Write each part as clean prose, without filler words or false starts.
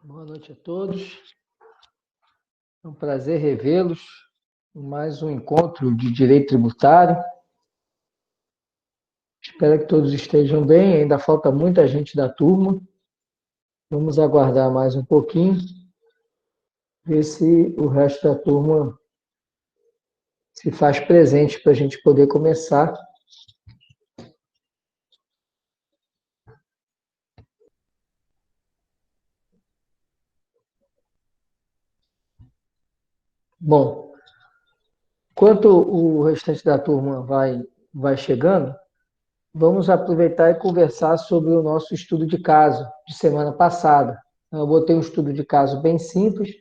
Boa noite a todos. É um prazer revê-los em mais um encontro de direito tributário. Espero que todos estejam bem. Ainda falta muita gente da turma. Vamos aguardar mais um pouquinho, ver se o resto da turma se faz presente para a gente poder começar. Bom, enquanto o restante da turma vai chegando, vamos aproveitar e conversar sobre o nosso estudo de caso de semana passada. Eu botei um estudo de caso bem simples.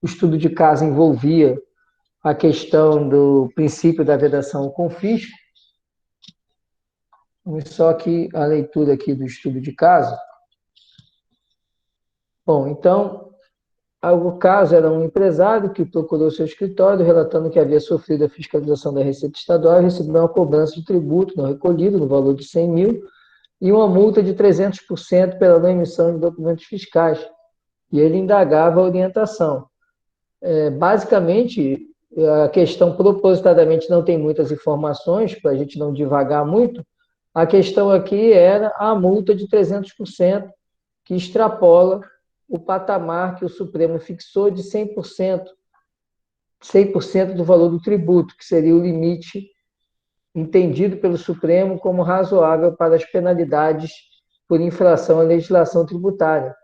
O estudo de caso envolvia a questão do princípio da vedação ao confisco. Vamos só aqui a leitura aqui do estudo de caso. Bom, então, o caso era um empresário que procurou seu escritório relatando que havia sofrido a fiscalização da Receita Estadual e recebeu uma cobrança de tributo não recolhido no valor de 100 mil e uma multa de 300% pela não emissão de documentos fiscais. E ele indagava a orientação. Basicamente, a questão propositadamente não tem muitas informações, para a gente não divagar muito. A questão aqui era a multa de 300%, que extrapola o patamar que o Supremo fixou de 100%, 100% do valor do tributo, que seria o limite entendido pelo Supremo como razoável para as penalidades por infração à legislação tributária.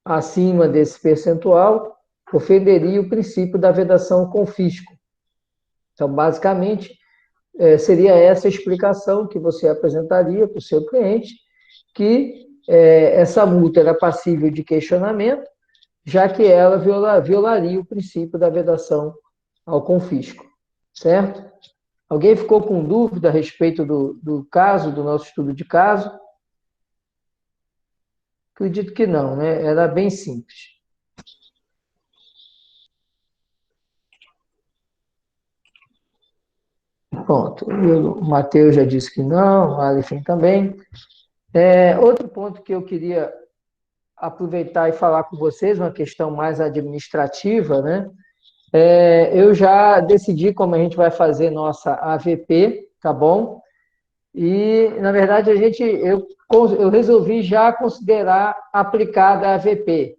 Acima desse percentual, ofenderia o princípio da vedação ao confisco. Então, basicamente, seria essa a explicação que você apresentaria para o seu cliente, que essa multa era passível de questionamento, já que ela violaria o princípio da vedação ao confisco, certo? Alguém ficou com dúvida a respeito do caso, do nosso estudo de caso? Acredito que não, né? Era bem simples. Pronto, o Matheus já disse que não, o Alifim também. Outro ponto que eu queria aproveitar e falar com vocês, uma questão mais administrativa, né? Eu já decidi como a gente vai fazer nossa AVP, tá bom? E, na verdade, eu resolvi já considerar aplicada a AVP.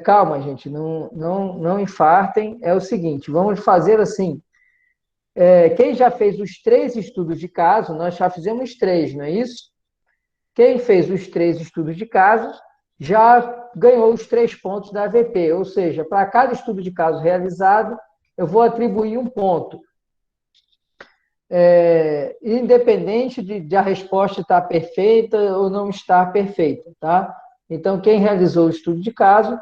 Calma, gente, não infartem. É o seguinte, vamos fazer assim. Quem já fez os 3 estudos de caso, nós já fizemos 3, não é isso? Quem fez os 3 estudos de caso já ganhou os 3 pontos da AVP, ou seja, para cada estudo de caso realizado, eu vou atribuir um ponto. Independente de a resposta estar perfeita ou não estar perfeita, tá? Então, quem realizou o estudo de caso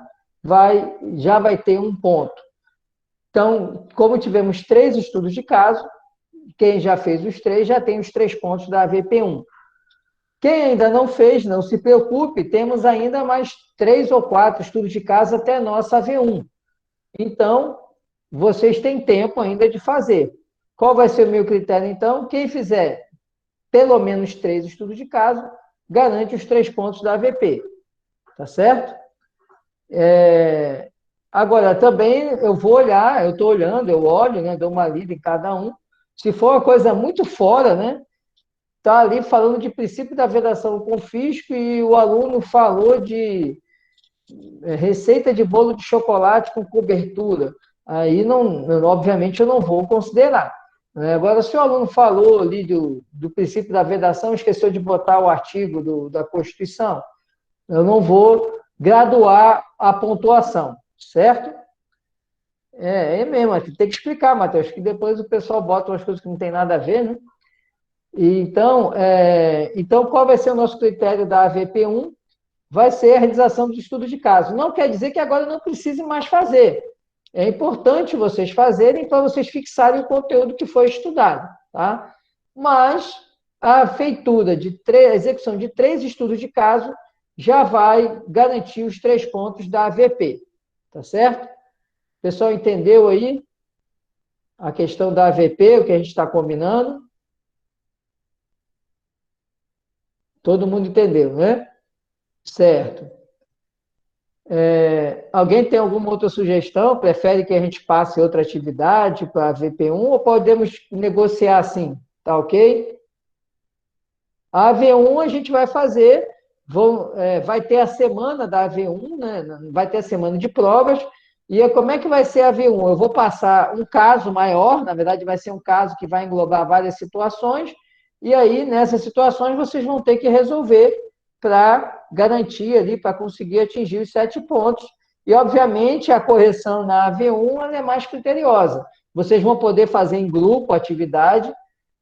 já vai ter um ponto. Então, como tivemos 3 estudos de caso, quem já fez os 3 já tem os 3 pontos da AVP1. Quem ainda não fez, não se preocupe, temos ainda mais 3 ou 4 estudos de caso até a nossa AV1. Então, vocês têm tempo ainda de fazer. Qual vai ser o meu critério, então? Quem fizer pelo menos 3 estudos de caso, garante os 3 pontos da AVP. Tá certo? Agora, também eu vou olhar, eu estou olhando, eu olho, né, dou uma lida em cada um. Se for uma coisa muito fora, né, está ali falando de princípio da vedação ao confisco e o aluno falou de receita de bolo de chocolate com cobertura. Aí, obviamente, eu não vou considerar. Agora, se o aluno falou ali do princípio da vedação, esqueceu de botar o artigo da Constituição, eu não vou graduar a pontuação, certo? Mesmo, tem que explicar, Matheus, que depois o pessoal bota umas coisas que não tem nada a ver, né? Então, qual vai ser o nosso critério da AVP1? Vai ser a realização do estudo de caso. Não quer dizer que agora não precise mais fazer. É importante vocês fazerem para vocês fixarem o conteúdo que foi estudado, tá? Mas a feitura a execução de 3 estudos de caso já vai garantir os 3 pontos da AVP, tá certo? O pessoal entendeu aí a questão da AVP, o que a gente está combinando? Todo mundo entendeu, né? Certo. Alguém tem alguma outra sugestão? Prefere que a gente passe outra atividade para a VP1 ou podemos negociar assim? Tá ok? A AV1 a gente vai fazer, vai ter a semana da AV1, né? Vai ter a semana de provas, e como é que vai ser a AV1? Eu vou passar um caso maior, na verdade vai ser um caso que vai englobar várias situações, e aí nessas situações vocês vão ter que resolver para garantir ali, para conseguir atingir os 7 pontos. E, obviamente, a correção na AV1 ela é mais criteriosa. Vocês vão poder fazer em grupo a atividade,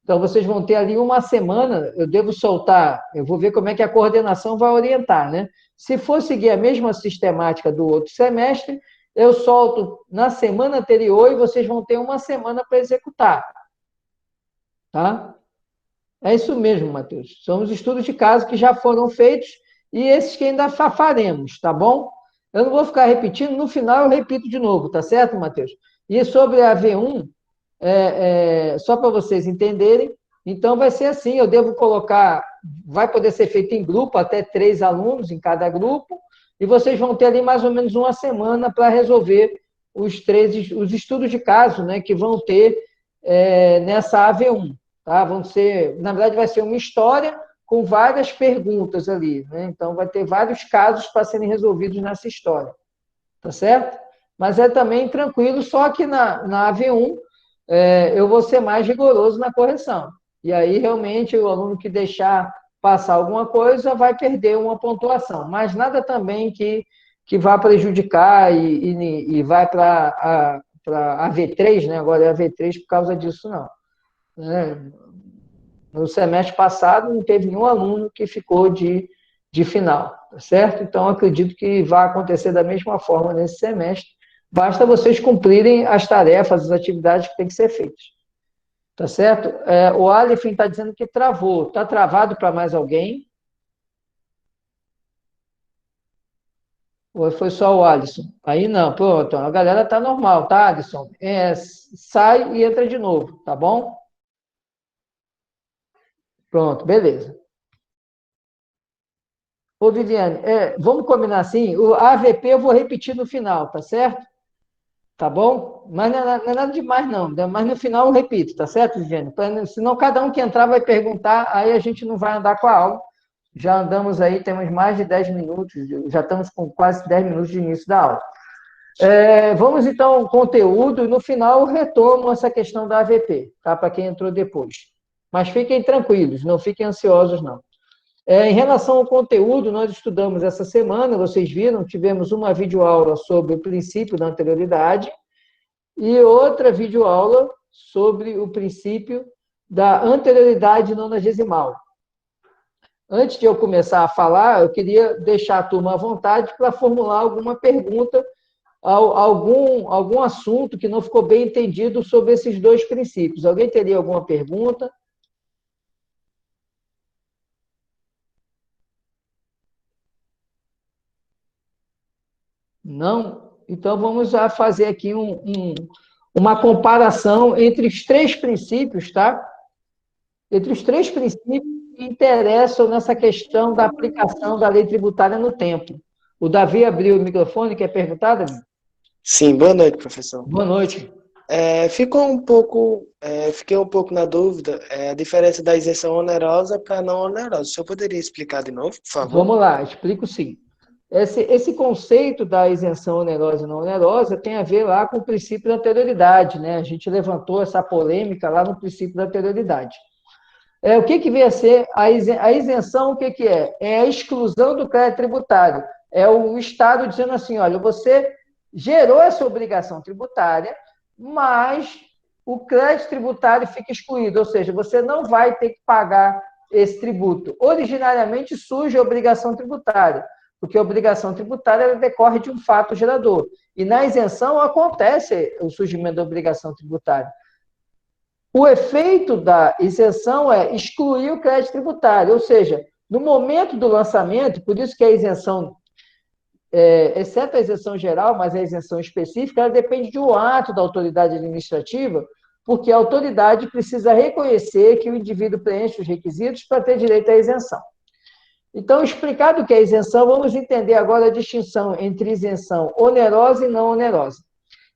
então, vocês vão ter ali uma semana, eu devo soltar, eu vou ver como é que a coordenação vai orientar, né? Se for seguir a mesma sistemática do outro semestre, eu solto na semana anterior e vocês vão ter uma semana para executar, tá? É isso mesmo, Matheus. São os estudos de caso que já foram feitos e esses que ainda faremos, tá bom? Eu não vou ficar repetindo, no final eu repito de novo, tá certo, Matheus? E sobre a V1, só para vocês entenderem, então vai ser assim, eu devo colocar, vai poder ser feito em grupo, até 3 alunos em cada grupo, e vocês vão ter ali mais ou menos uma semana para resolver os estudos de caso, né, que vão ter nessa AV1, tá? Vão ser, na verdade, vai ser uma história com várias perguntas ali, né? Então vai ter vários casos para serem resolvidos nessa história, tá certo? Mas é também tranquilo, só que na AV1 eu vou ser mais rigoroso na correção. E aí, realmente, o aluno que deixar passar alguma coisa vai perder uma pontuação. Mas nada também que vá prejudicar e vai para a V3, né? Agora é a V3 por causa disso, não. Né? No semestre passado, não teve nenhum aluno que ficou de final, tá certo? Então, acredito que vai acontecer da mesma forma nesse semestre. Basta vocês cumprirem as tarefas, as atividades que têm que ser feitas. Tá certo? O Aleph está dizendo que travou. Está travado para mais alguém? Ou foi só o Alisson? Aí não, pronto. A galera está normal, tá, Alisson? Sai e entra de novo, tá bom? Pronto, beleza. Ô, Viviane, vamos combinar assim? O AVP eu vou repetir no final, tá certo? Tá bom? Mas não é nada demais, não. Mas no final eu repito, tá certo, Viviane? Senão cada um que entrar vai perguntar, aí a gente não vai andar com a aula. Já andamos aí, temos mais de 10 minutos, já estamos com quase 10 minutos de início da aula. Vamos então ao conteúdo, e no final eu retomo essa questão da AVP, tá? Para quem entrou depois. Mas fiquem tranquilos, não fiquem ansiosos, não. Em relação ao conteúdo, nós estudamos essa semana, vocês viram, tivemos uma videoaula sobre o princípio da anterioridade e outra videoaula sobre o princípio da anterioridade nonagesimal. Antes de eu começar a falar, eu queria deixar a turma à vontade para formular alguma pergunta, algum assunto que não ficou bem entendido sobre esses dois princípios. Alguém teria alguma pergunta? Não? Então, vamos a fazer aqui uma comparação entre os três princípios, tá? Entre os três princípios que interessam nessa questão da aplicação da lei tributária no tempo. O Davi abriu o microfone, quer perguntar, Davi? Sim, boa noite, professor. Boa noite. Fiquei um pouco na dúvida, a diferença da isenção onerosa para não onerosa. O senhor poderia explicar de novo, por favor? Vamos lá, explico sim. Esse conceito da isenção onerosa e não onerosa tem a ver lá com o princípio da anterioridade, né? A gente levantou essa polêmica lá no princípio da anterioridade. O que vem a ser a isenção? O que é? É a exclusão do crédito tributário. É o Estado dizendo assim, olha, você gerou essa obrigação tributária, mas o crédito tributário fica excluído, ou seja, você não vai ter que pagar esse tributo. Originariamente surge a obrigação tributária, porque a obrigação tributária ela decorre de um fato gerador. E na isenção acontece o surgimento da obrigação tributária. O efeito da isenção é excluir o crédito tributário, ou seja, no momento do lançamento, por isso que a isenção, exceto a isenção geral, mas a isenção específica, ela depende de um ato da autoridade administrativa, porque a autoridade precisa reconhecer que o indivíduo preenche os requisitos para ter direito à isenção. Então, explicado o que é isenção, vamos entender agora a distinção entre isenção onerosa e não onerosa.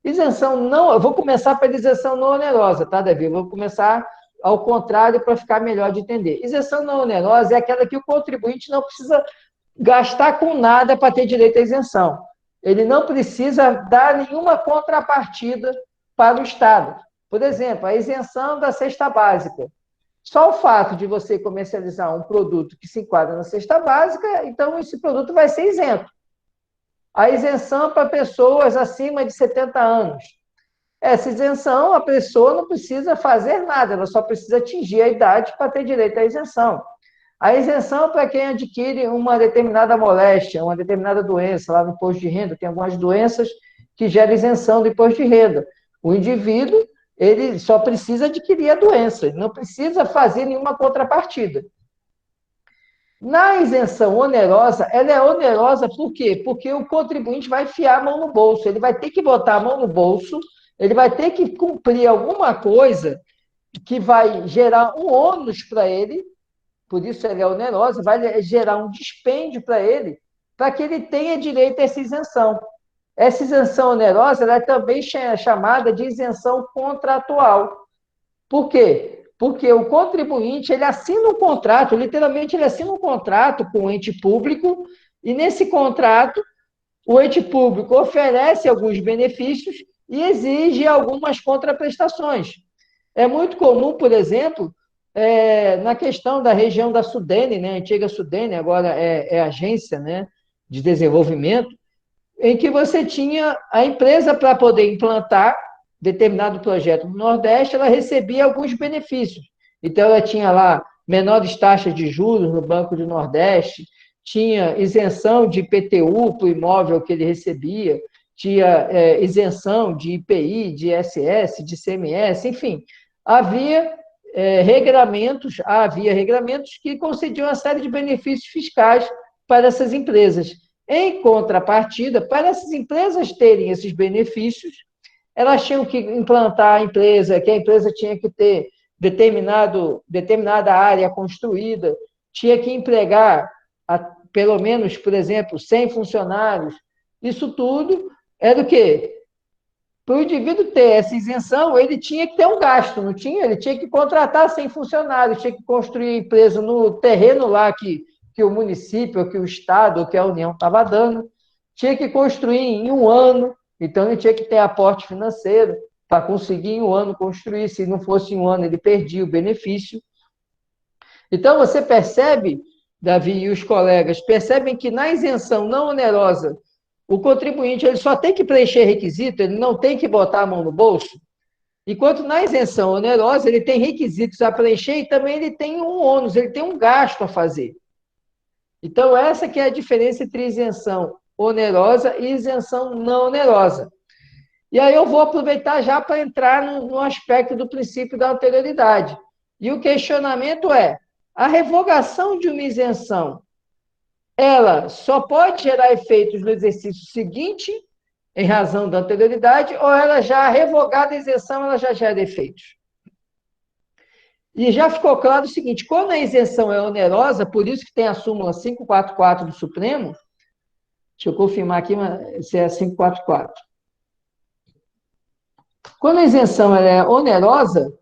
Isenção não... Eu vou começar pela isenção não onerosa, tá, Davi? Eu vou começar ao contrário para ficar melhor de entender. Isenção não onerosa é aquela que o contribuinte não precisa gastar com nada para ter direito à isenção. Ele não precisa dar nenhuma contrapartida para o Estado. Por exemplo, a isenção da cesta básica. Só o fato de você comercializar um produto que se enquadra na cesta básica, então esse produto vai ser isento. A isenção para pessoas acima de 70 anos. Essa isenção, a pessoa não precisa fazer nada, ela só precisa atingir a idade para ter direito à isenção. A isenção para quem adquire uma determinada moléstia, uma determinada doença lá no imposto de renda, tem algumas doenças que geram isenção do imposto de renda. O indivíduo, ele só precisa adquirir a doença, ele não precisa fazer nenhuma contrapartida. Na isenção onerosa, ela é onerosa por quê? Porque o contribuinte vai enfiar a mão no bolso, ele vai ter que botar a mão no bolso, ele vai ter que cumprir alguma coisa que vai gerar um ônus para ele, por isso ela é onerosa, vai gerar um dispêndio para ele, para que ele tenha direito a essa isenção. Essa isenção onerosa ela é também chamada de isenção contratual. Por quê? Porque o contribuinte ele assina um contrato, literalmente ele assina um contrato com o ente público, e nesse contrato o ente público oferece alguns benefícios e exige algumas contraprestações. É muito comum, por exemplo, na questão da região da Sudene, né, antiga Sudene, agora é agência, né, de desenvolvimento, em que você tinha a empresa para poder implantar determinado projeto no Nordeste, ela recebia alguns benefícios. Então, ela tinha lá menores taxas de juros no Banco do Nordeste, tinha isenção de IPTU para o imóvel que ele recebia, tinha isenção de IPI, de ISS, de ICMS, enfim, havia regramentos que concediam uma série de benefícios fiscais para essas empresas. Em contrapartida, para essas empresas terem esses benefícios, elas tinham que implantar a empresa, que a empresa tinha que ter determinada área construída, tinha que empregar pelo menos, por exemplo, 100 funcionários. Isso tudo era o quê? Para o indivíduo ter essa isenção, ele tinha que ter um gasto, não tinha? Ele tinha que contratar 100 funcionários, tinha que construir a empresa no terreno lá que o município, que o Estado, que a União estava dando, tinha que construir em um ano, então ele tinha que ter aporte financeiro para conseguir em um ano construir, se não fosse em um ano ele perdia o benefício. Então você percebe, Davi e os colegas, percebem que na isenção não onerosa, o contribuinte ele só tem que preencher requisito, ele não tem que botar a mão no bolso, enquanto na isenção onerosa ele tem requisitos a preencher e também ele tem um ônus, ele tem um gasto a fazer. Então, essa que é a diferença entre isenção onerosa e isenção não onerosa. E aí eu vou aproveitar já para entrar no aspecto do princípio da anterioridade. E o questionamento é, a revogação de uma isenção, ela só pode gerar efeitos no exercício seguinte, em razão da anterioridade, ou ela já, revogada a isenção, ela já gera efeitos? E já ficou claro o seguinte, quando a isenção é onerosa, por isso que tem a súmula 544 do Supremo, deixa eu confirmar aqui se é 544. Quando a isenção é onerosa,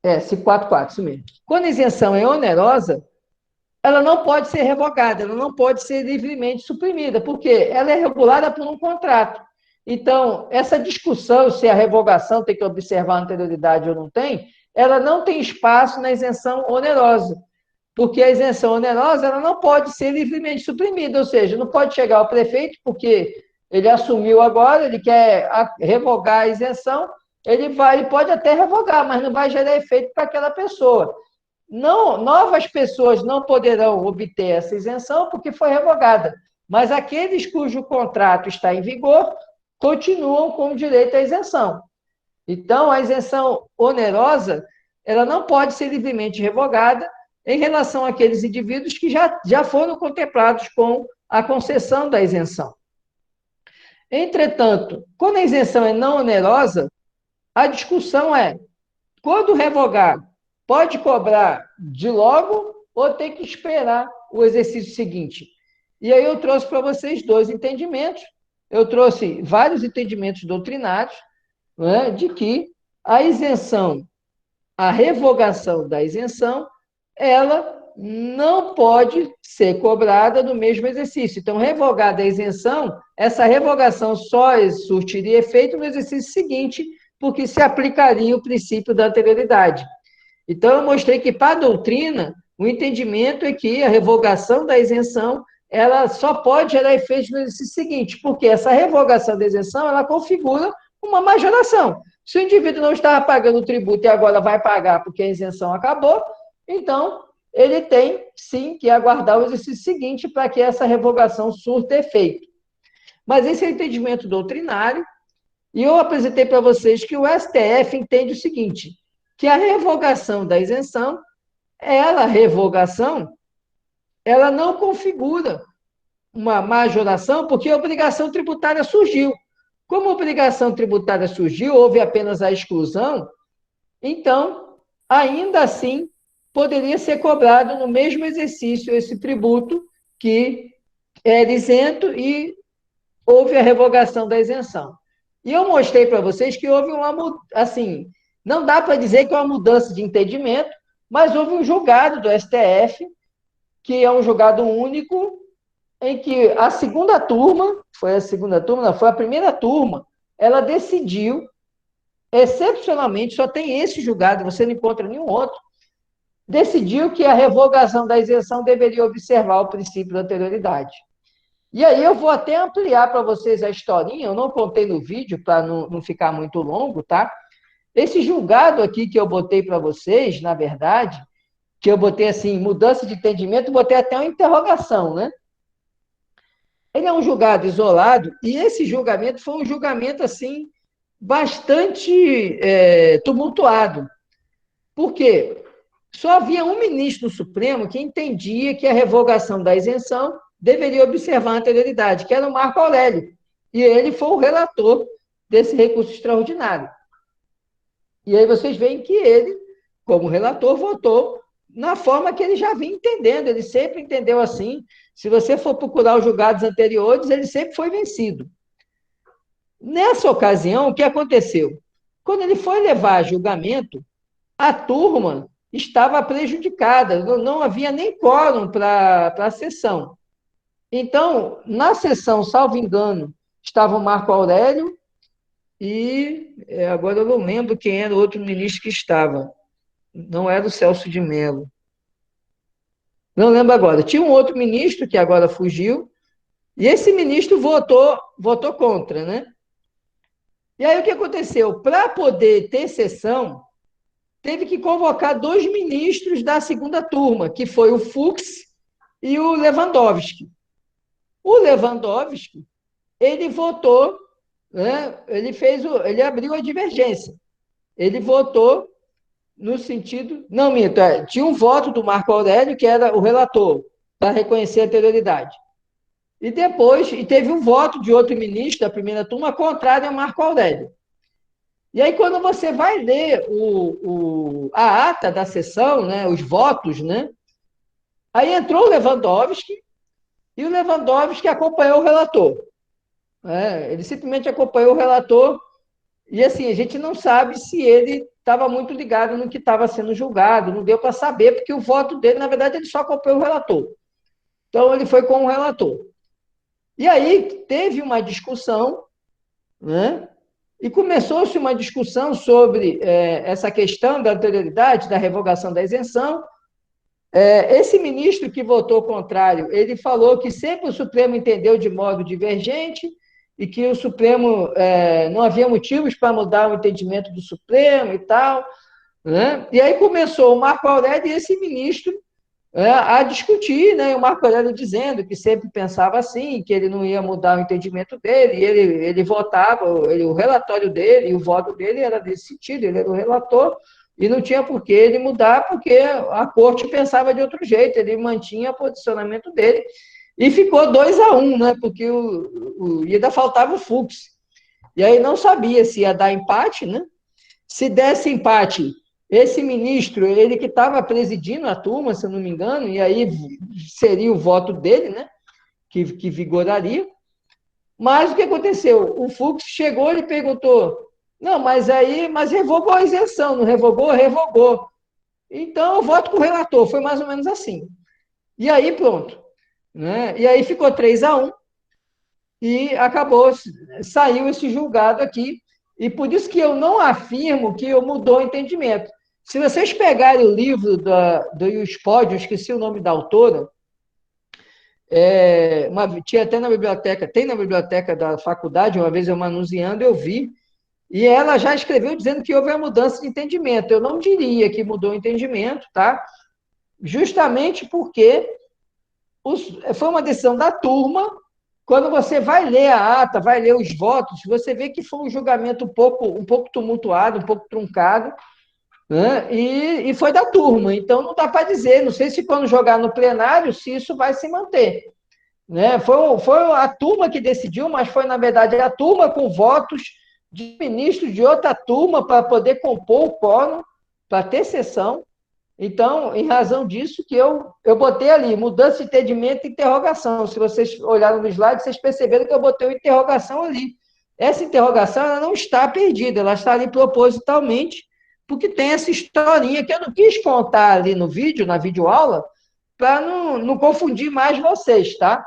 544, isso mesmo. Quando a isenção é onerosa, ela não pode ser revogada, ela não pode ser livremente suprimida, porque ela é regulada por um contrato. Então, essa discussão se a revogação tem que observar a anterioridade ou não tem, ela não tem espaço na isenção onerosa, porque a isenção onerosa ela não pode ser livremente suprimida, ou seja, não pode chegar ao prefeito, porque ele assumiu agora, ele quer revogar a isenção, ele pode até revogar, mas não vai gerar efeito para aquela pessoa. Não, novas pessoas não poderão obter essa isenção porque foi revogada, mas aqueles cujo contrato está em vigor continuam com direito à isenção. Então, a isenção onerosa ela não pode ser livremente revogada em relação àqueles indivíduos que já foram contemplados com a concessão da isenção. Entretanto, quando a isenção é não onerosa, a discussão é, quando revogar, pode cobrar de logo ou tem que esperar o exercício seguinte? E aí eu trouxe para vocês dois entendimentos. Eu trouxe vários entendimentos doutrinários, né, de que a isenção, a revogação da isenção, ela não pode ser cobrada no mesmo exercício. Então, revogada a isenção, essa revogação só surtiria efeito no exercício seguinte, porque se aplicaria o princípio da anterioridade. Então, eu mostrei que, para a doutrina, o entendimento é que a revogação da isenção ela só pode gerar efeito no exercício seguinte, porque essa revogação da isenção ela configura uma majoração. Se o indivíduo não estava pagando o tributo e agora vai pagar porque a isenção acabou, então ele tem, sim, que aguardar o exercício seguinte para que essa revogação surta efeito. Mas esse é o entendimento doutrinário, e eu apresentei para vocês que o STF entende o seguinte, que a revogação da isenção, ela não configura uma majoração, porque a obrigação tributária surgiu. Como a obrigação tributária surgiu, houve apenas a exclusão, então, ainda assim, poderia ser cobrado no mesmo exercício esse tributo que era isento e houve a revogação da isenção. E eu mostrei para vocês que houve assim, não dá para dizer que é uma mudança de entendimento, mas houve um julgado do STF, que é um julgado único, em que a segunda turma, foi a primeira turma, ela decidiu, excepcionalmente, só tem esse julgado, você não encontra nenhum outro, decidiu que a revogação da isenção deveria observar o princípio da anterioridade. E aí eu vou até ampliar para vocês a historinha, eu não contei no vídeo para não ficar muito longo, tá? Esse julgado aqui que eu botei para vocês, na verdade, que eu botei assim, mudança de entendimento, botei até uma interrogação, né? Ele é um julgado isolado, e esse julgamento foi um julgamento, assim, bastante tumultuado. Por quê? Só havia um ministro do Supremo que entendia que a revogação da isenção deveria observar a anterioridade, que era o Marco Aurélio. E ele foi o relator desse recurso extraordinário. E aí vocês veem que ele, como relator, votou na forma que ele já vinha entendendo. Ele sempre entendeu assim. Se você for procurar os julgados anteriores, ele sempre foi vencido. Nessa ocasião, o que aconteceu? Quando ele foi levar a julgamento, a turma estava prejudicada, não havia nem quórum para a sessão. Então, na sessão, salvo engano, estava o Marco Aurélio e agora eu não lembro quem era o outro ministro que estava. Não era o Celso de Mello. Não lembro agora. Tinha um outro ministro que agora fugiu, e esse ministro votou contra, né? E aí o que aconteceu? Para poder ter sessão, teve que convocar dois ministros da segunda turma, que foi o Fux e o Lewandowski. O Lewandowski, ele votou, né? Ele abriu a divergência. Ele votou no sentido... Não, minto, tinha um voto do Marco Aurélio, que era o relator, para reconhecer a anterioridade. E depois, teve um voto de outro ministro da primeira turma contrário ao Marco Aurélio. E aí, quando você vai ler a ata da sessão, né, os votos, né, aí entrou o Lewandowski, e o Lewandowski acompanhou o relator. Ele simplesmente acompanhou o relator, e assim, a gente não sabe se ele estava muito ligado no que estava sendo julgado, não deu para saber, porque o voto dele, na verdade, ele só acompanhou o relator. Então, ele foi com o relator. E aí, teve uma discussão, né? E começou-se uma discussão sobre essa questão da anterioridade, da revogação da isenção. Esse ministro que votou contrário, ele falou que sempre o Supremo entendeu de modo divergente e que o Supremo não havia motivos para mudar o entendimento do Supremo e tal, né? E aí começou o Marco Aurélio e esse ministro a discutir, né? O Marco Aurélio dizendo que sempre pensava assim, que ele não ia mudar o entendimento dele, e ele votava, o relatório dele e o voto dele era desse sentido, ele era o relator, e não tinha por que ele mudar, porque a corte pensava de outro jeito, ele mantinha o posicionamento dele, e ficou 2-1, né? Porque ainda faltava o Fux. E aí não sabia se ia dar empate, né? Se desse empate, esse ministro, ele que estava presidindo a turma, se eu não me engano, e aí seria o voto dele, né, que vigoraria. Mas o que aconteceu? O Fux chegou e perguntou, não, mas revogou a isenção, não revogou? Revogou. Então, eu voto com o relator, foi mais ou menos assim. E aí, pronto. Né? E aí ficou 3-1 e acabou, saiu esse julgado aqui. E por isso que eu não afirmo que mudou o entendimento. Se vocês pegarem o livro do Iuspódio, eu esqueci o nome da autora, tinha até na biblioteca, tem na biblioteca da faculdade, uma vez eu manuseando, eu vi, e ela já escreveu dizendo que houve a mudança de entendimento. Eu não diria que mudou o entendimento, tá? Justamente porque foi uma decisão da turma. Quando você vai ler a ata, vai ler os votos, você vê que foi um julgamento um pouco tumultuado, um pouco truncado, né? E foi da turma. Então, não dá para dizer, não sei se quando jogar no plenário, se isso vai se manter. Né? Foi a turma que decidiu, mas foi, na verdade, a turma com votos de ministros de outra turma para poder compor o quórum, para ter sessão. Então, em razão disso, que eu botei ali, mudança de entendimento e interrogação. Se vocês olharam no slide, vocês perceberam que eu botei uma interrogação ali. Essa interrogação ela não está perdida, ela está ali propositalmente, porque tem essa historinha que eu não quis contar ali no vídeo, na videoaula, para não confundir mais vocês, tá?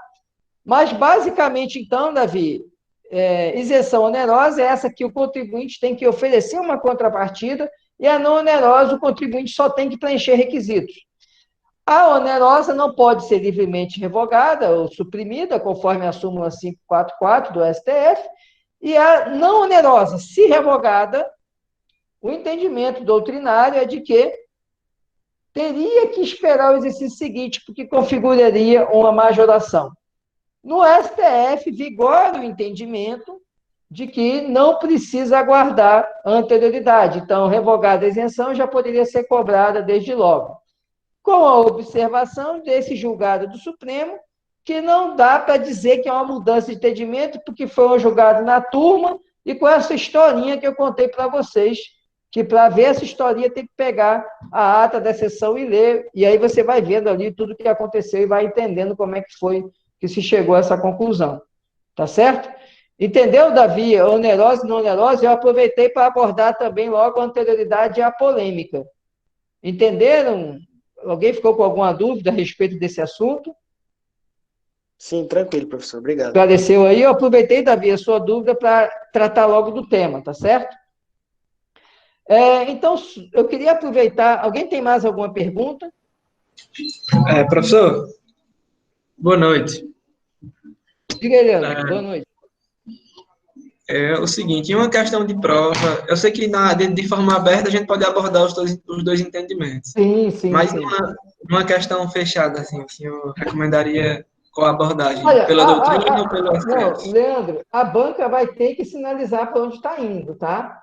Mas, basicamente, então, Davi, isenção onerosa é essa que o contribuinte tem que oferecer uma contrapartida, e a não onerosa, o contribuinte só tem que preencher requisitos. A onerosa não pode ser livremente revogada ou suprimida, conforme a súmula 544 do STF, e a não onerosa, se revogada, o entendimento doutrinário é de que teria que esperar o exercício seguinte, porque configuraria uma majoração. No STF, vigora o entendimento de que não precisa aguardar a anterioridade. Então, revogada a isenção já poderia ser cobrada desde logo. Com a observação desse julgado do Supremo, que não dá para dizer que é uma mudança de entendimento, porque foi um julgado na turma, e com essa historinha que eu contei para vocês, que para ver essa historinha tem que pegar a ata da sessão e ler, e aí você vai vendo ali tudo o que aconteceu e vai entendendo como é que foi que se chegou a essa conclusão. Tá certo? Entendeu, Davi? Onerosa e não onerosa, eu aproveitei para abordar também logo a anterioridade e a polêmica. Entenderam? Alguém ficou com alguma dúvida a respeito desse assunto? Sim, tranquilo, professor. Obrigado. Esclareceu aí? Eu aproveitei, Davi, a sua dúvida para tratar logo do tema, tá certo? Então, eu queria aproveitar. Alguém tem mais alguma pergunta? Professor, boa noite. Diga aí, Leandro. Boa noite. É o seguinte, em uma questão de prova, eu sei que de forma aberta a gente pode abordar os dois entendimentos. Sim. Mas numa questão fechada, assim, o senhor recomendaria qual abordagem? Olha, pela doutrina ou pelo STF? Não, Leandro, a banca vai ter que sinalizar para onde está indo, tá?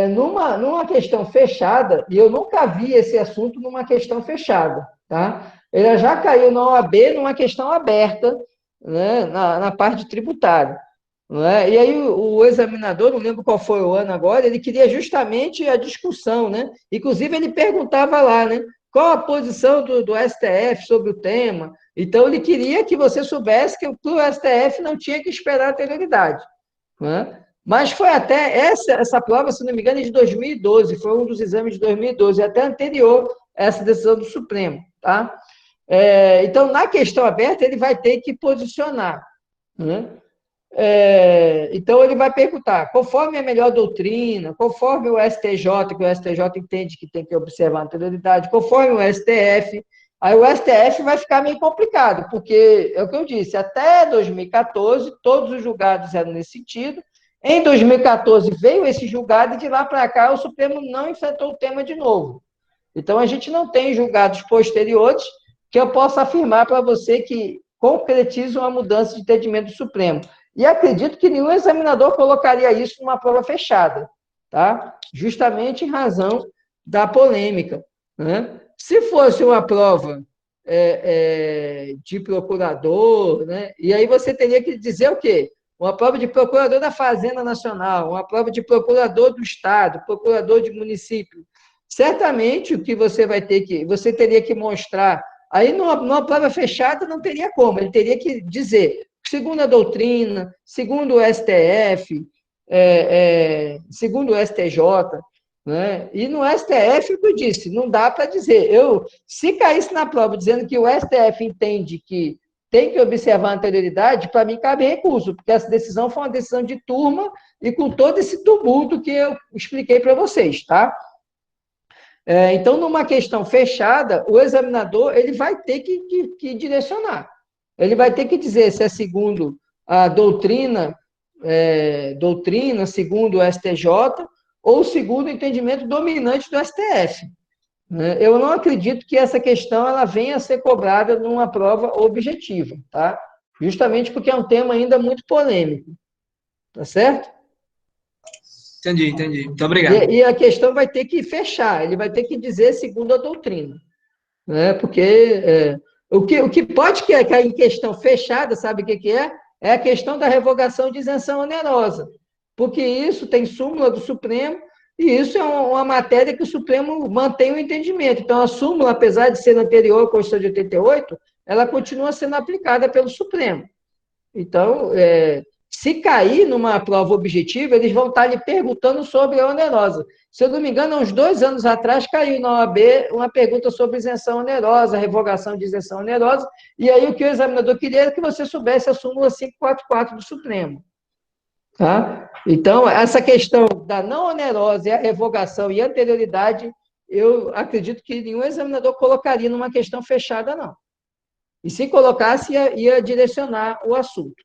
Numa questão fechada, e eu nunca vi esse assunto numa questão fechada, tá? Ele já caiu na OAB numa questão aberta, né, na parte tributária. Né? E aí o examinador, não lembro qual foi o ano agora, ele queria justamente a discussão, né? Inclusive ele perguntava lá, né? Qual a posição do STF sobre o tema? Então ele queria que você soubesse que o STF não tinha que esperar a anterioridade. Né? Mas foi até essa prova, se não me engano, é de 2012, foi um dos exames de 2012, até anterior a essa decisão do Supremo. Tá? Então, na questão aberta, ele vai ter que posicionar. Né? Então, ele vai perguntar, conforme a melhor doutrina, conforme o STJ, que o STJ entende que tem que observar a anterioridade, conforme o STF, aí o STF vai ficar meio complicado, porque, é o que eu disse, até 2014, todos os julgados eram nesse sentido. Em 2014, veio esse julgado e de lá para cá o Supremo não enfrentou o tema de novo. Então, a gente não tem julgados posteriores que eu possa afirmar para você que concretizam a mudança de entendimento do Supremo. E acredito que nenhum examinador colocaria isso numa prova fechada, tá? Justamente em razão da polêmica. Né? Se fosse uma prova de procurador, né? E aí você teria que dizer o quê? Uma prova de procurador da Fazenda Nacional, uma prova de procurador do Estado, procurador de município. certamente o que você teria que mostrar, aí numa prova fechada não teria como, ele teria que dizer, segundo a doutrina, segundo o STF, segundo o STJ, né? E no STF, o que eu disse, não dá para dizer. Se caísse na prova dizendo que o STF entende que tem que observar a anterioridade, para mim cabe recurso, porque essa decisão foi uma decisão de turma e com todo esse tumulto que eu expliquei para vocês, tá? Então, numa questão fechada, o examinador ele vai ter que direcionar. Ele vai ter que dizer se é segundo a doutrina, segundo o STJ, ou segundo o entendimento dominante do STF. Eu não acredito que essa questão ela venha a ser cobrada numa prova objetiva, tá? Justamente porque é um tema ainda muito polêmico, tá certo? Entendi. Muito obrigado. E a questão vai ter que fechar, ele vai ter que dizer segundo a doutrina, né? Porque o que pode cair em questão fechada, sabe o que é? É a questão da revogação de isenção onerosa, porque isso tem súmula do Supremo, e isso é uma matéria que o Supremo mantém o entendimento. Então, a súmula, apesar de ser anterior à Constituição de 88, ela continua sendo aplicada pelo Supremo. Então, se cair numa prova objetiva, eles vão estar lhe perguntando sobre a onerosa. Se eu não me engano, há uns 2 anos atrás, caiu na OAB uma pergunta sobre isenção onerosa, revogação de isenção onerosa, e aí o que o examinador queria era que você soubesse a súmula 544 do Supremo. Tá? Então, essa questão da não onerosa e a revogação e anterioridade, eu acredito que nenhum examinador colocaria numa questão fechada, não. E se colocasse, ia direcionar o assunto.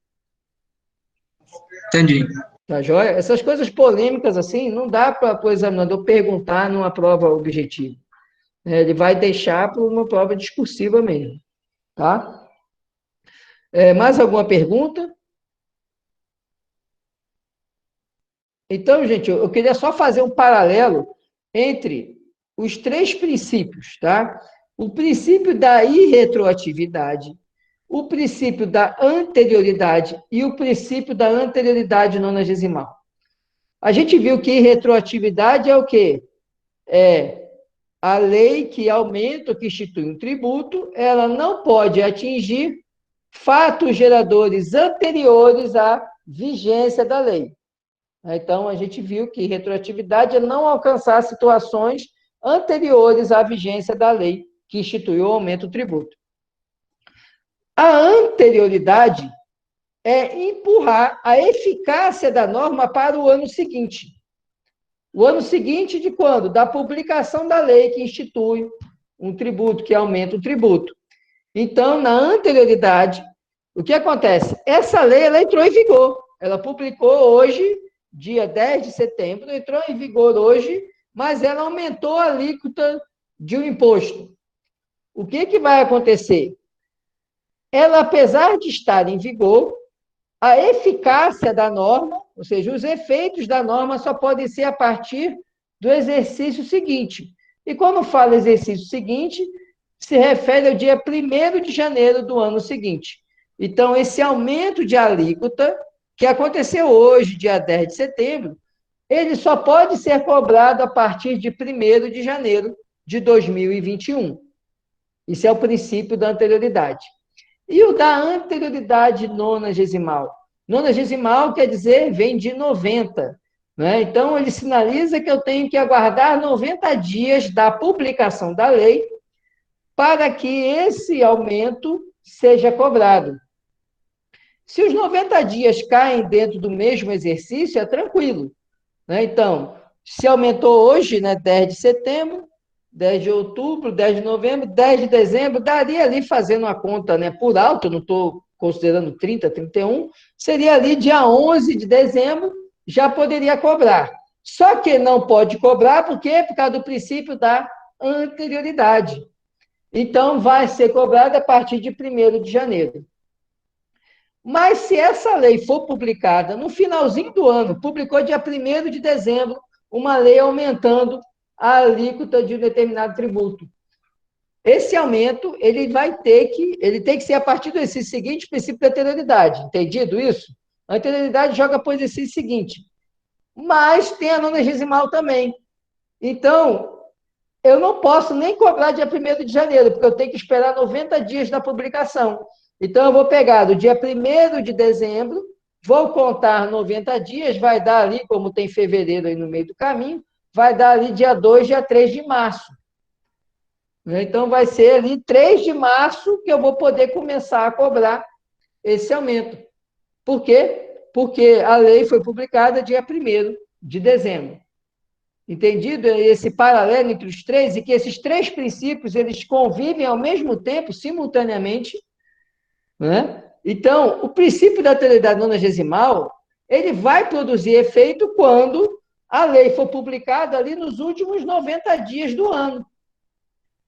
Entendi. Tá joia? Essas coisas polêmicas, assim, não dá para o examinador perguntar numa prova objetiva. Ele vai deixar para uma prova discursiva mesmo. Tá? Mais alguma pergunta? Então, gente, eu queria só fazer um paralelo entre os 3 princípios, tá? O princípio da irretroatividade, o princípio da anterioridade e o princípio da anterioridade nonagesimal. A gente viu que irretroatividade é o quê? É a lei que aumenta ou que institui um tributo, ela não pode atingir fatos geradores anteriores à vigência da lei. Então, a gente viu que retroatividade é não alcançar situações anteriores à vigência da lei que instituiu o aumento do tributo. A anterioridade é empurrar a eficácia da norma para o ano seguinte. O ano seguinte de quando? Da publicação da lei que institui um tributo, que aumenta o tributo. Então, na anterioridade, o que acontece? Essa lei ela entrou em vigor. Ela publicou hoje, dia 10 de setembro, entrou em vigor hoje, mas ela aumentou a alíquota de um imposto. O que vai acontecer? Ela, apesar de estar em vigor, a eficácia da norma, ou seja, os efeitos da norma só podem ser a partir do exercício seguinte. E quando fala exercício seguinte, se refere ao dia 1º de janeiro do ano seguinte. Então, esse aumento de alíquota, que aconteceu hoje, dia 10 de setembro, ele só pode ser cobrado a partir de 1º de janeiro de 2021. Isso é o princípio da anterioridade. E o da anterioridade nonagesimal? Nonagesimal quer dizer, vem de 90. Né? Então, ele sinaliza que eu tenho que aguardar 90 dias da publicação da lei para que esse aumento seja cobrado. Se os 90 dias caem dentro do mesmo exercício, é tranquilo. Né? Então, se aumentou hoje, né, 10 de setembro, 10 de outubro, 10 de novembro, 10 de dezembro, daria ali, fazendo a conta, né, por alto, eu não estou considerando 30, 31, seria ali dia 11 de dezembro, já poderia cobrar. Só que não pode cobrar, por quê? Por causa do princípio da anterioridade. Então, vai ser cobrado a partir de 1º de janeiro. Mas se essa lei for publicada no finalzinho do ano, publicou dia 1º de dezembro, uma lei aumentando a alíquota de um determinado tributo. Esse aumento, ele tem que ser a partir do exercício seguinte, princípio da anterioridade. Entendido isso? A anterioridade joga para o exercício seguinte. Mas tem a nonagesimal também. Então, eu não posso nem cobrar dia 1º de janeiro, porque eu tenho que esperar 90 dias da publicação. Então, eu vou pegar do dia 1º de dezembro, vou contar 90 dias, vai dar ali, como tem fevereiro aí no meio do caminho, vai dar ali dia 2, dia 3 de março. Então, vai ser ali 3 de março que eu vou poder começar a cobrar esse aumento. Por quê? Porque a lei foi publicada dia 1º de dezembro. Entendido esse paralelo entre os três, e que esses três princípios eles convivem ao mesmo tempo, simultaneamente, né? Então, o princípio da alteridade nonagesimal, ele vai produzir efeito quando a lei for publicada ali nos últimos 90 dias do ano.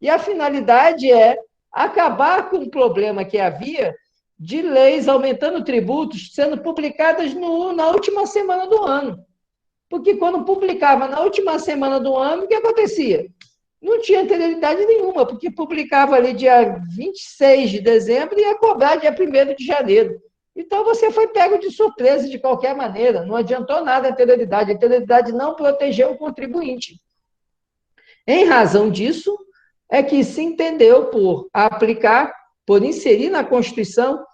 E a finalidade é acabar com o problema que havia de leis aumentando tributos sendo publicadas na última semana do ano. Porque quando publicava na última semana do ano, o que acontecia? Não tinha anterioridade nenhuma, porque publicava ali dia 26 de dezembro e ia cobrar dia 1º de janeiro. Então, você foi pego de surpresa de qualquer maneira, não adiantou nada a anterioridade não protegeu o contribuinte. Em razão disso, é que se entendeu por aplicar, por inserir na Constituição,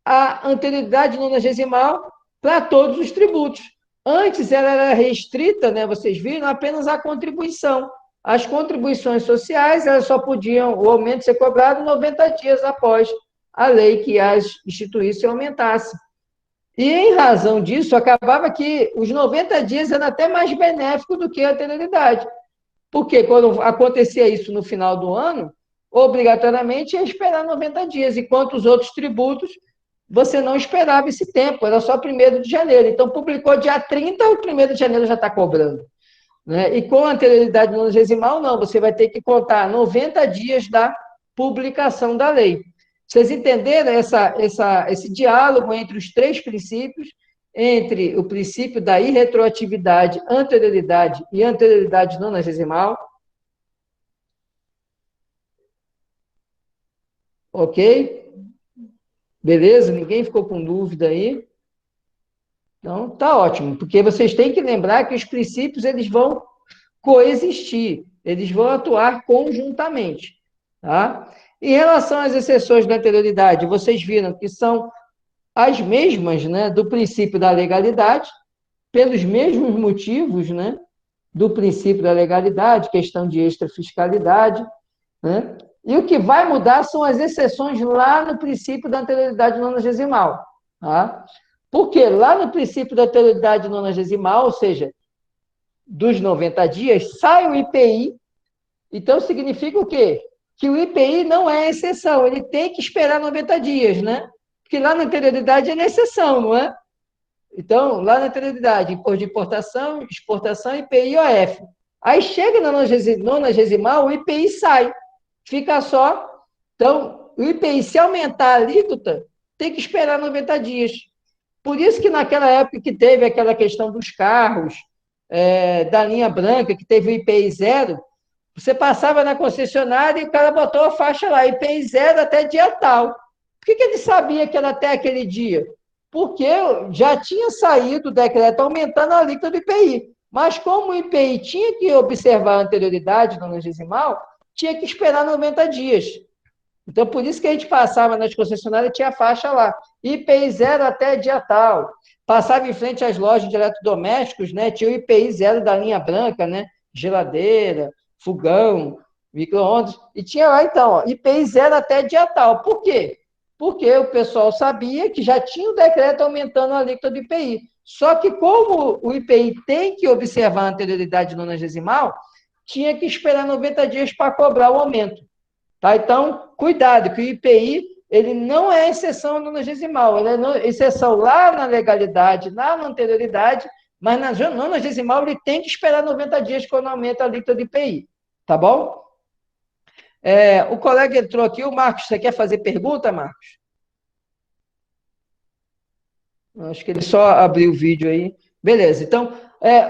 a anterioridade nonagesimal para todos os tributos. Antes ela era restrita, né, vocês viram, apenas à contribuição. As contribuições sociais, elas só podiam, o aumento ser cobrado 90 dias após a lei que as instituísse e aumentasse. E, em razão disso, acabava que os 90 dias eram até mais benéficos do que a anterioridade. Porque quando acontecia isso no final do ano, obrigatoriamente ia esperar 90 dias, enquanto os outros tributos você não esperava esse tempo, era só 1º de janeiro. Então, publicou dia 30, o 1º de janeiro já está cobrando. Né? E com a anterioridade nonagesimal, não, você vai ter que contar 90 dias da publicação da lei. Vocês entenderam esse diálogo entre os três princípios, entre o princípio da irretroatividade, anterioridade e anterioridade nonagesimal? Ok? Beleza? Ninguém ficou com dúvida aí? Então, tá ótimo, porque vocês têm que lembrar que os princípios eles vão coexistir, eles vão atuar conjuntamente. Tá? Em relação às exceções da anterioridade, vocês viram que são as mesmas, né, do princípio da legalidade, pelos mesmos motivos, né, do princípio da legalidade, questão de extrafiscalidade, né? E o que vai mudar são as exceções lá no princípio da anterioridade nonagesimal. Tá? Porque lá no princípio da anterioridade nonagesimal, ou seja, dos 90 dias, sai o IPI, então significa o quê? Que o IPI não é exceção, ele tem que esperar 90 dias, né? Porque lá na anterioridade ele é exceção, não é? Então, lá na anterioridade, imposto de importação, exportação, IPI e IOF. Aí chega na nonagesimal, o IPI sai. Fica só. Então, o IPI, se aumentar a alíquota, tem que esperar 90 dias. Por isso que naquela época que teve aquela questão dos carros, da linha branca, que teve o IPI zero, você passava na concessionária e o cara botou a faixa lá, IPI zero até dia tal. Por que ele sabia que era até aquele dia? Porque já tinha saído o decreto aumentando a alíquota do IPI. Mas como o IPI tinha que observar a anterioridade nonagesimal, tinha que esperar 90 dias. Então, por isso que a gente passava nas concessionárias, tinha a faixa lá, IPI zero até dia tal. Passava em frente às lojas de eletrodomésticos, né? Tinha o IPI zero da linha branca, né? Geladeira, fogão, micro-ondas, e tinha lá, então, ó, IPI zero até dia tal. Por quê? Porque o pessoal sabia que já tinha o decreto aumentando a alíquota do IPI. Só que como o IPI tem que observar a anterioridade nonagesimal, tinha que esperar 90 dias para cobrar o aumento. Tá? Então, cuidado, que o IPI ele não é exceção nonagesimal, ele é exceção lá na legalidade, lá na anterioridade, mas na nonagesimal ele tem que esperar 90 dias quando aumenta a alíquota do IPI. Tá bom? O colega entrou aqui, o Marcos, você quer fazer pergunta, Marcos? Acho que ele só abriu o vídeo aí. Beleza, então,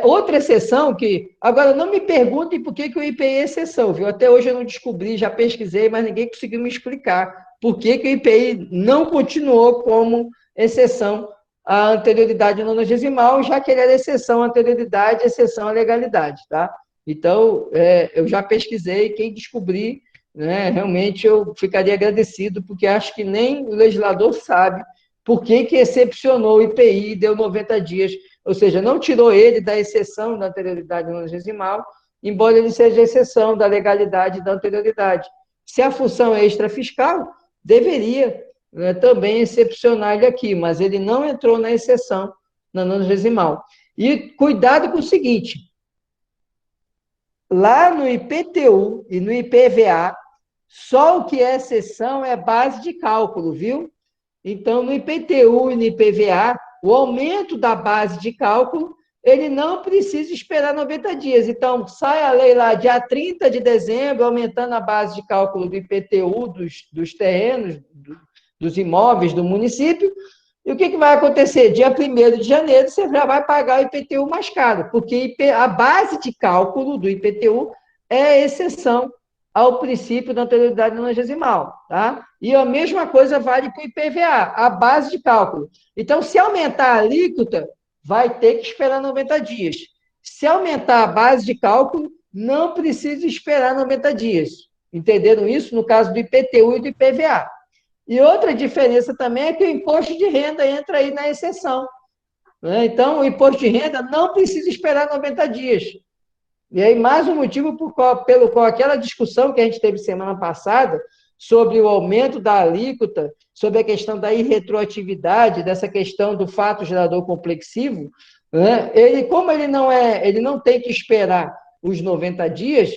outra exceção que... Agora, não me perguntem por que o IPI é exceção, viu? Até hoje eu não descobri, já pesquisei, mas ninguém conseguiu me explicar por que o IPI não continuou como exceção à anterioridade nonagesimal, já que ele era exceção à anterioridade, exceção à legalidade, tá? Então, eu já pesquisei, quem descobrir, né, realmente eu ficaria agradecido, porque acho que nem o legislador sabe por que excepcionou o IPI e deu 90 dias, ou seja, não tirou ele da exceção da anterioridade nonagesimal, embora ele seja exceção da legalidade da anterioridade. Se a função é extrafiscal, deveria, né, também excepcionar ele aqui, mas ele não entrou na exceção na nonagesimal. E cuidado com o seguinte, lá no IPTU e no IPVA, só o que é exceção é base de cálculo, viu? Então, no IPTU e no IPVA, o aumento da base de cálculo, ele não precisa esperar 90 dias. Então, sai a lei lá, dia 30 de dezembro, aumentando a base de cálculo do IPTU, dos terrenos, dos imóveis do município, e o que vai acontecer? Dia 1º de janeiro, você já vai pagar o IPTU mais caro, porque a base de cálculo do IPTU é exceção ao princípio da anterioridade nonagesimal, tá? E a mesma coisa vale para o IPVA, a base de cálculo. Então, se aumentar a alíquota, vai ter que esperar 90 dias. Se aumentar a base de cálculo, não precisa esperar 90 dias. Entenderam isso? No caso do IPTU e do IPVA. E outra diferença também é que o imposto de renda entra aí na exceção, né? Então, o imposto de renda não precisa esperar 90 dias. E aí, mais um motivo pelo qual aquela discussão que a gente teve semana passada sobre o aumento da alíquota, sobre a questão da irretroatividade, dessa questão do fato gerador complexivo, né? Como ele não tem que esperar os 90 dias,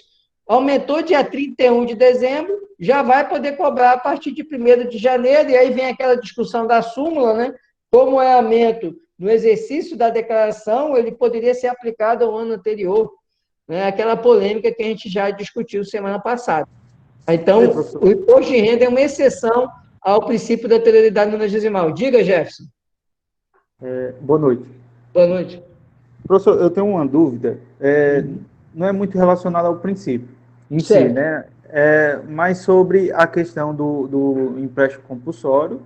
aumentou dia 31 de dezembro, já vai poder cobrar a partir de 1º de janeiro, e aí vem aquela discussão da súmula, né? Como é aumento no exercício da declaração, ele poderia ser aplicado ao ano anterior, né? Aquela polêmica que a gente já discutiu semana passada. Então, o imposto de renda é uma exceção ao princípio da anterioridade nonagesimal. Diga, Jefferson. Boa noite. Boa noite. Professor, eu tenho uma dúvida, não é muito relacionada ao princípio em si, né? Mas sobre a questão do empréstimo compulsório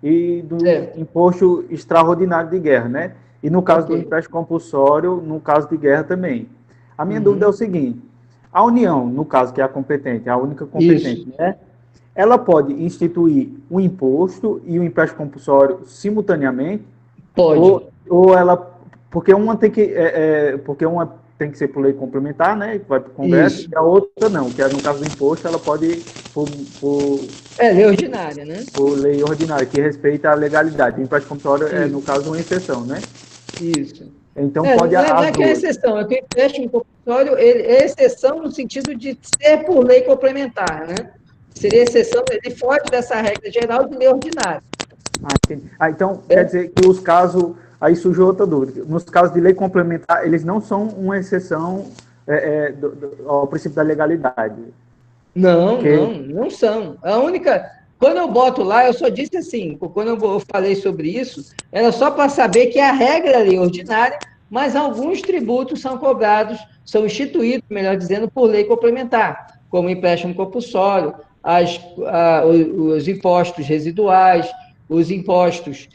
e do imposto extraordinário de guerra, né? E no caso do empréstimo compulsório, no caso de guerra também. A minha dúvida é o seguinte, a União, no caso que é a competente, a única competente, né? Ela pode instituir um imposto e um empréstimo compulsório simultaneamente? Pode. Ou ela... Porque uma tem que ser por lei complementar, né? Que vai para o Congresso, e a outra não, que é, no caso do imposto, ela pode lei ordinária, né? Por lei ordinária, que respeita a legalidade. O empréstimo compulsório é, no caso, uma exceção, né? Isso. Então, pode não é que é exceção, é que o empréstimo compulsório é exceção no sentido de ser por lei complementar, né? Seria exceção, ele foge dessa regra geral de lei ordinária. Então, quer dizer que os casos... Aí surgiu outra dúvida. Nos casos de lei complementar, eles não são uma exceção ao princípio da legalidade. Não são. A única... Quando eu boto lá, eu só disse assim, quando eu falei sobre isso, era só para saber que a regra é lei ordinária, mas alguns tributos são cobrados, são instituídos, melhor dizendo, por lei complementar, como empréstimo compulsório, os impostos residuais, os impostos...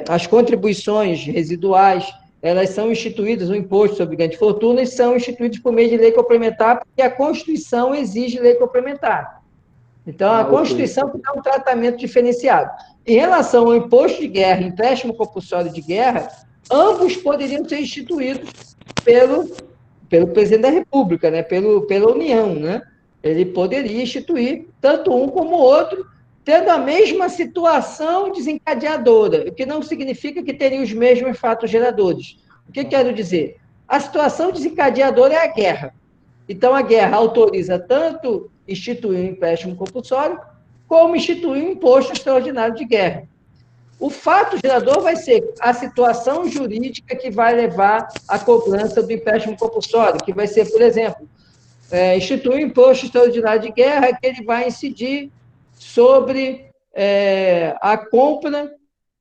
as contribuições residuais, elas são instituídas, o imposto sobre grande fortuna, e são instituídos por meio de lei complementar, porque a Constituição exige lei complementar. Então, a Constituição dá um tratamento diferenciado. Em relação ao imposto de guerra e empréstimo compulsório de guerra, ambos poderiam ser instituídos pelo presidente da República, né? Pela União, né? Ele poderia instituir tanto um como o outro, tendo a mesma situação desencadeadora, o que não significa que teriam os mesmos fatos geradores. O que quero dizer? A situação desencadeadora é a guerra. Então, a guerra autoriza tanto instituir um empréstimo compulsório, como instituir um imposto extraordinário de guerra. O fato gerador vai ser a situação jurídica que vai levar à cobrança do empréstimo compulsório, que vai ser, por exemplo, instituir um imposto extraordinário de guerra, que ele vai incidir sobre a compra,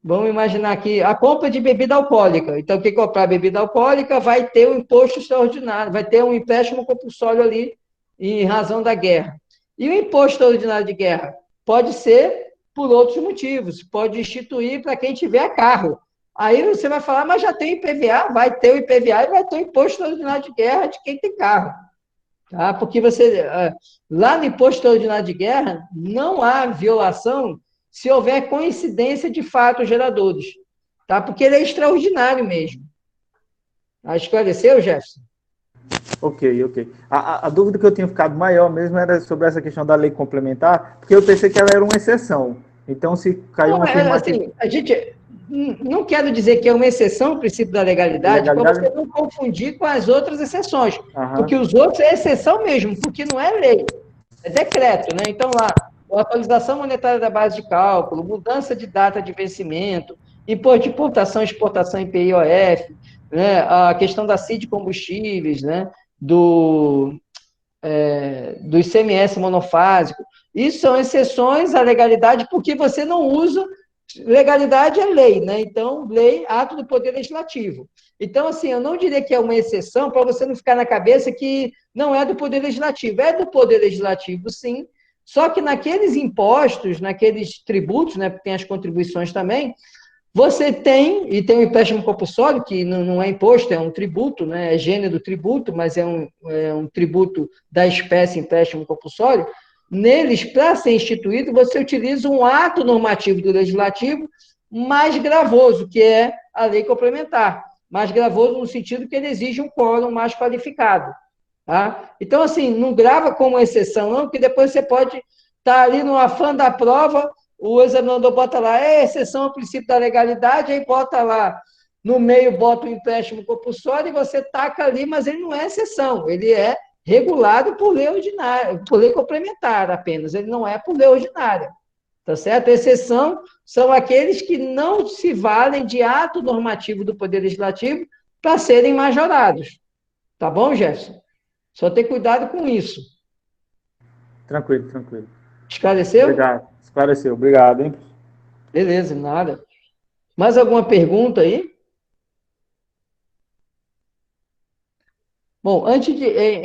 vamos imaginar aqui, a compra de bebida alcoólica. Então, quem comprar bebida alcoólica vai ter um imposto extraordinário, vai ter um empréstimo compulsório ali em razão da guerra. E o imposto extraordinário de guerra pode ser por outros motivos, pode instituir para quem tiver carro. Aí você vai falar, mas já tem IPVA, vai ter o IPVA e vai ter o imposto extraordinário de guerra de quem tem carro. Tá? Porque lá no imposto extraordinário de guerra, não há violação se houver coincidência de fatos geradores. Tá? Porque ele é extraordinário mesmo. Esclareceu, Jefferson? Ok. A dúvida que eu tinha ficado maior mesmo era sobre essa questão da lei complementar, porque eu pensei que ela era uma exceção. Então, se caiu Não, uma afirmativa... assim, a gente não quero dizer que é uma exceção o princípio da legalidade, para você Legalidade? não confundir com as outras exceções, porque Aham. os outros é exceção mesmo, porque não é lei, é decreto, né? Então, lá, atualização monetária da base de cálculo, mudança de data de vencimento, imposto de importação, exportação em PIOF, né? A questão da CID combustíveis, né? Do ICMS monofásico. Isso são exceções à legalidade porque você não usa. Legalidade é lei, né? Então, lei, ato do Poder Legislativo. Então, assim, eu não diria que é uma exceção para você não ficar na cabeça que não é do Poder Legislativo. É do Poder Legislativo, sim, só que naqueles impostos, naqueles tributos, né, porque tem as contribuições também, você tem, e tem o empréstimo compulsório, que não é imposto, é um tributo, né? É gênero do tributo, mas é um tributo da espécie empréstimo compulsório. Neles, para ser instituído, você utiliza um ato normativo do legislativo mais gravoso, que é a lei complementar. Mais gravoso no sentido que ele exige um quórum mais qualificado. Tá? Então, assim, não grava como exceção, não, porque depois você pode estar ali no afã da prova, o examinador bota lá, exceção ao princípio da legalidade, aí bota lá, no meio bota o empréstimo compulsório e você taca ali, mas ele não é exceção, ele é regulado por lei ordinária, por lei complementar apenas, ele não é por lei ordinária, tá certo? A exceção são aqueles que não se valem de ato normativo do Poder Legislativo para serem majorados, tá bom, Jefferson? Só ter cuidado com isso. Tranquilo. Esclareceu? Obrigado. Esclareceu. Obrigado, hein? Beleza, nada. Mais alguma pergunta aí? Bom,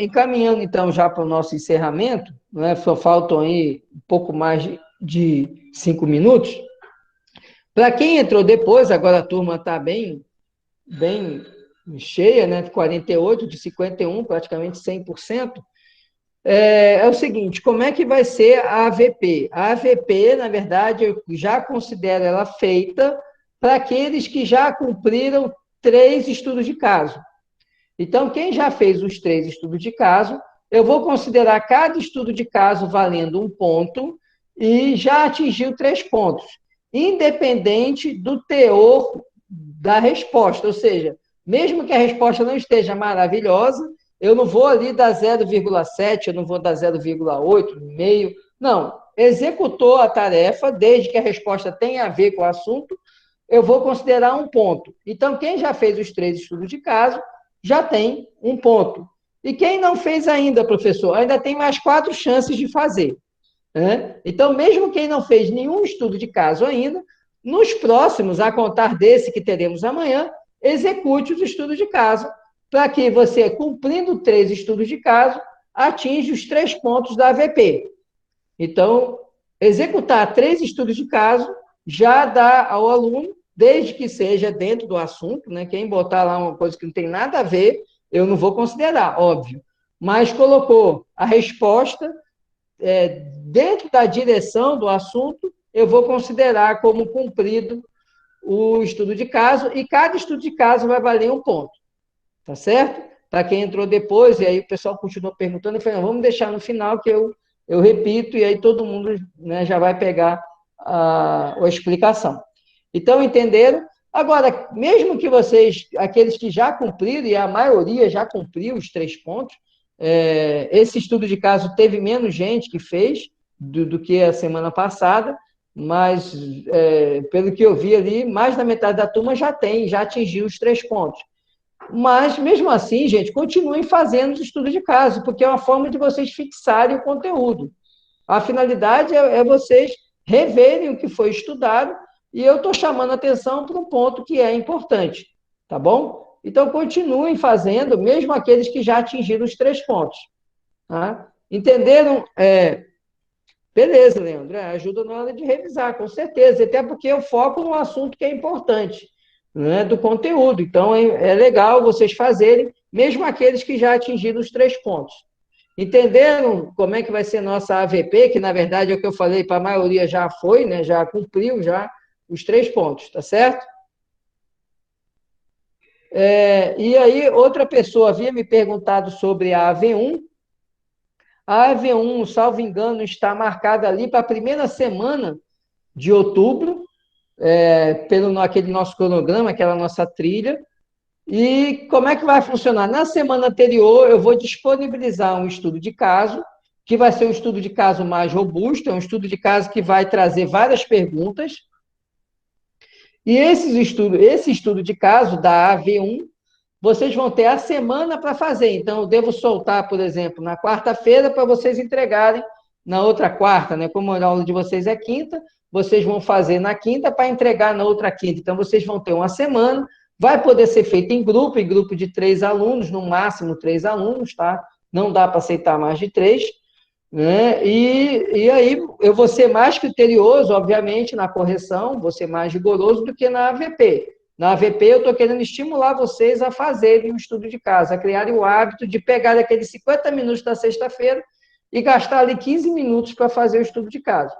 encaminhando então já para o nosso encerramento, né, só faltam aí um pouco mais de 5 minutos. Para quem entrou depois, agora a turma está bem cheia, né, de 48, de 51, praticamente 100%. É o seguinte, como é que vai ser a AVP? A AVP, na verdade, eu já considero ela feita para aqueles que já cumpriram 3 estudos de caso. Então, quem já fez os 3 estudos de caso, eu vou considerar cada estudo de caso valendo 1 ponto e já atingiu 3 pontos, independente do teor da resposta, ou seja, mesmo que a resposta não esteja maravilhosa, eu não vou ali dar 0,7, eu não vou dar 0,8, meio, não. Executou a tarefa, desde que a resposta tenha a ver com o assunto, eu vou considerar 1 ponto. Então, quem já fez os 3 estudos de caso, já tem 1 ponto. E quem não fez ainda, professor, ainda tem mais 4 chances de fazer. Né? Então, mesmo quem não fez nenhum estudo de caso ainda, nos próximos, a contar desse que teremos amanhã, execute os estudos de caso, para que você, cumprindo 3 estudos de caso, atinja os 3 pontos da AVP. Então, executar 3 estudos de caso já dá ao aluno, desde que seja dentro do assunto, né? Quem botar lá uma coisa que não tem nada a ver, eu não vou considerar, óbvio. Mas colocou a resposta dentro da direção do assunto, eu vou considerar como cumprido o estudo de caso, e cada estudo de caso vai valer 1 ponto. Tá certo? Para quem entrou depois, e aí o pessoal continuou perguntando, eu falei, não, vamos deixar no final que eu repito, e aí todo mundo, né, já vai pegar a explicação. Então, entenderam? Agora, mesmo que vocês, aqueles que já cumpriram, e a maioria já cumpriu os 3 pontos, esse estudo de caso teve menos gente que fez do que a semana passada, mas, pelo que eu vi ali, mais da metade da turma já atingiu os 3 pontos. Mas, mesmo assim, gente, continuem fazendo os estudos de caso, porque é uma forma de vocês fixarem o conteúdo. A finalidade é vocês reverem o que foi estudado, e eu estou chamando a atenção para um ponto que é importante, tá bom? Então, continuem fazendo, mesmo aqueles que já atingiram os 3 pontos. Tá? Entenderam? Beleza, Leandro, ajuda na hora de revisar, com certeza, até porque eu foco no assunto que é importante, né, do conteúdo. Então, é legal vocês fazerem, mesmo aqueles que já atingiram os 3 pontos. Entenderam como é que vai ser nossa AVP, que na verdade é o que eu falei, para a maioria já foi, né? Já cumpriu já os 3 pontos, tá certo? E aí, outra pessoa havia me perguntado sobre a AV1. A AV1, salvo engano, está marcada ali para a primeira semana de outubro, pelo aquele nosso cronograma, aquela nossa trilha. E como é que vai funcionar? Na semana anterior, eu vou disponibilizar um estudo de caso, que vai ser um estudo de caso mais robusto, é um estudo de caso que vai trazer várias perguntas. E esse estudo de caso, da AV1, vocês vão ter a semana para fazer. Então, eu devo soltar, por exemplo, na quarta-feira, para vocês entregarem na outra quarta, né? Como a aula de vocês é quinta, vocês vão fazer na quinta para entregar na outra quinta. Então, vocês vão ter uma semana. Vai poder ser feito em grupo de 3 alunos, no máximo 3 alunos, tá? Não dá para aceitar mais de 3, né? E aí eu vou ser mais criterioso, obviamente, na correção, vou ser mais rigoroso do que na AVP. Na AVP, eu estou querendo estimular vocês a fazerem um estudo de casa, a criarem o hábito de pegar aqueles 50 minutos da sexta-feira e gastar ali 15 minutos para fazer o estudo de casa.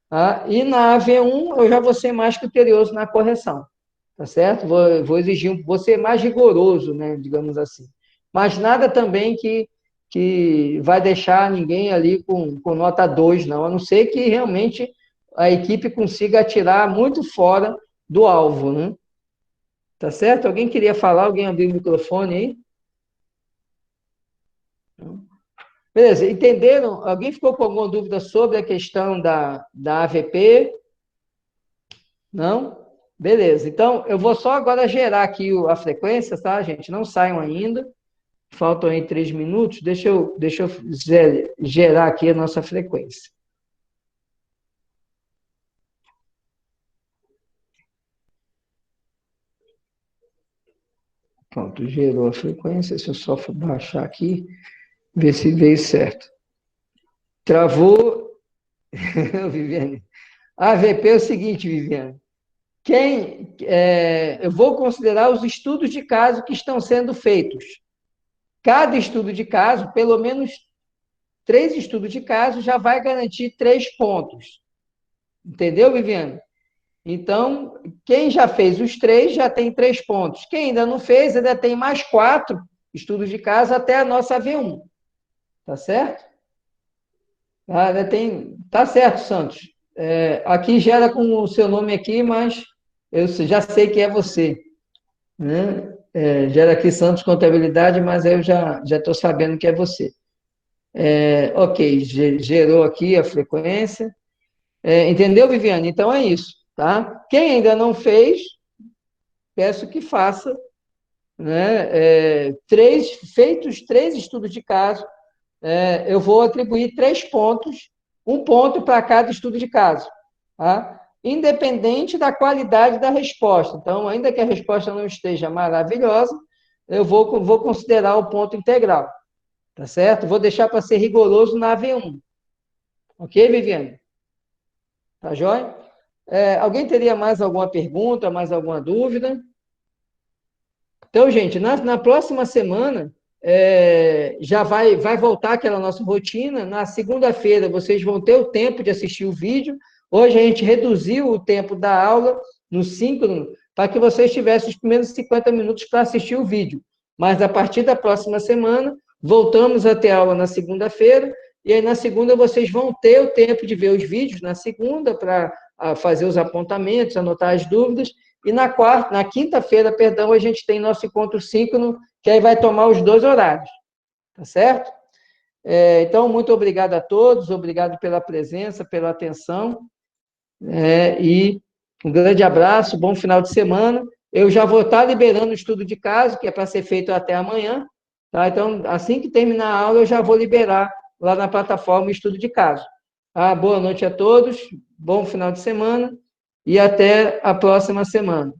Tá? E na AV1, eu já vou ser mais criterioso na correção. Tá certo? Vou exigir, vou ser mais rigoroso, né, digamos assim. Mas nada também que vai deixar ninguém ali com nota 2, não, a não ser que realmente a equipe consiga atirar muito fora do alvo, né? Tá certo? Alguém queria falar? Alguém abriu o microfone aí? Beleza, entenderam? Alguém ficou com alguma dúvida sobre a questão da AVP? Não? Beleza, então eu vou só agora gerar aqui a frequência, tá, gente? Não saiam ainda, faltam aí 3 minutos, deixa eu gerar aqui a nossa frequência. Pronto, gerou a frequência, se eu só baixar aqui, ver se veio certo. Travou, Viviane. A AVP é o seguinte, Viviane, eu vou considerar os estudos de caso que estão sendo feitos. Cada estudo de caso, pelo menos 3 estudos de caso, já vai garantir 3 pontos. Entendeu, Viviane? Então, quem já fez os 3 já tem 3 pontos. Quem ainda não fez, ainda tem mais 4 estudos de caso até a nossa V1. Tá certo? Tá certo, Santos. Aqui gera com o seu nome aqui, mas eu já sei que é você. Né? Gera aqui Santos Contabilidade, mas eu já estou sabendo que é você. Ok, gerou aqui a frequência. Entendeu, Viviane? Então é isso, tá? Quem ainda não fez, peço que faça, né? Feitos 3 estudos de caso, eu vou atribuir 3 pontos, 1 ponto para cada estudo de caso, tá? Independente da qualidade da resposta. Então, ainda que a resposta não esteja maravilhosa, eu vou considerar o ponto integral, tá certo? Vou deixar para ser rigoroso na AV1. Ok, Viviane? Tá joia? Alguém teria mais alguma pergunta, mais alguma dúvida? Então, gente, na próxima semana, já vai voltar aquela nossa rotina. Na segunda-feira, vocês vão ter o tempo de assistir o vídeo. Hoje a gente reduziu o tempo da aula no síncrono para que vocês tivessem os primeiros 50 minutos para assistir o vídeo. Mas, a partir da próxima semana, voltamos a ter aula na segunda-feira, e aí na segunda vocês vão ter o tempo de ver os vídeos na segunda para fazer os apontamentos, anotar as dúvidas, e na quinta-feira, perdão, a gente tem nosso encontro síncrono, que aí vai tomar os 2 horários, tá certo? Então, muito obrigado a todos, obrigado pela presença, pela atenção, e um grande abraço, bom final de semana. Eu já vou estar liberando o estudo de caso, que é para ser feito até amanhã, tá? Então, assim que terminar a aula, eu já vou liberar lá na plataforma o estudo de caso. Boa noite a todos, bom final de semana e até a próxima semana.